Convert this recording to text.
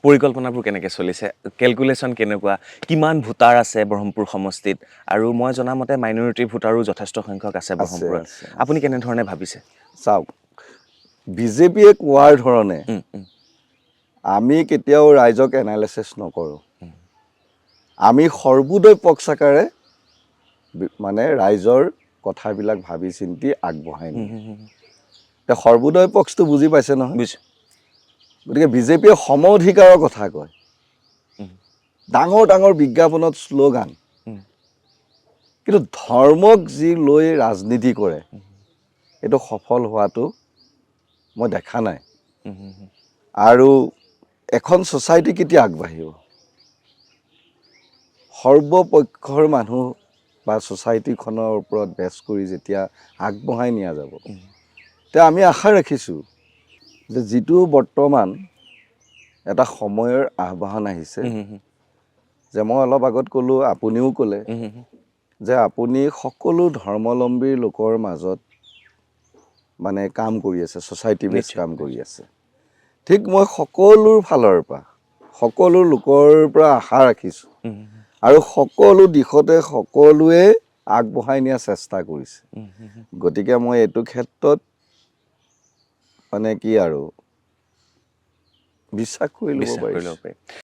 পৰিকল্পনাবোৰ কেনেকৈ চলিছে কেলকুলেশ্যন কেনেকুৱা কিমান ভোটাৰ আছে ব্ৰহ্মপুৰ সমষ্টিত আৰু মই জনামতে মাইনৰিটি ভোটাৰো যথেষ্ট সংখ্যক আছে ব্ৰহ্মপুৰত আপুনি কেনেধৰণে ভাবিছে চাওক বিজেপিয়ে কোৱাৰ ধৰণে আমি কেতিয়াও ৰাইজক এনালাইচিছ নকৰোঁ আমি সৰ্বোদয় পক্ষাকাৰে মানে ৰাইজৰ কথাবিলাক ভাবি চিন্তি আগবঢ়াই নিওঁ এতিয়া সৰ্বোদয় পক্ষটো বুজি পাইছে নহয় বুজিছোঁ গতিকে বিজেপিয়ে সম অধিকাৰৰ কথা কয় ডাঙৰ ডাঙৰ বিজ্ঞাপনত শ্লোগান কিন্তু ধৰ্মক যি লৈ ৰাজনীতি কৰে এইটো সফল হোৱাটো মই দেখা নাই আৰু এখন ছ'চাইটি কেতিয়া আগবাঢ়িব সৰ্বপক্ষৰ মানুহ বা ছ'চাইটিখনৰ ওপৰত বেছ কৰি যেতিয়া আগবঢ়াই নিয়া যাব তেতিয়া আমি আশা ৰাখিছোঁ যে যিটো বৰ্তমান এটা সময়ৰ আহ্বান আহিছে যে মই অলপ আগত ক'লোঁ আপুনিও ক'লে যে আপুনি সকলো ধৰ্মাৱলম্বীৰ লোকৰ মাজত মানে কাম কৰি আছে ছ'চাইটি বেছ কাম কৰি আছে ঠিক মই সকলো ফালৰ পৰা সকলো লোকৰ পৰা আশা ৰাখিছোঁ আৰু সকলো দিশতে সকলোৱে আগবঢ়াই নিয়াৰ চেষ্টা কৰিছে গতিকে মই এইটো ক্ষেত্ৰত মানে কি আৰু বিশ্বাস কৰি ল'ব পাৰিছোঁ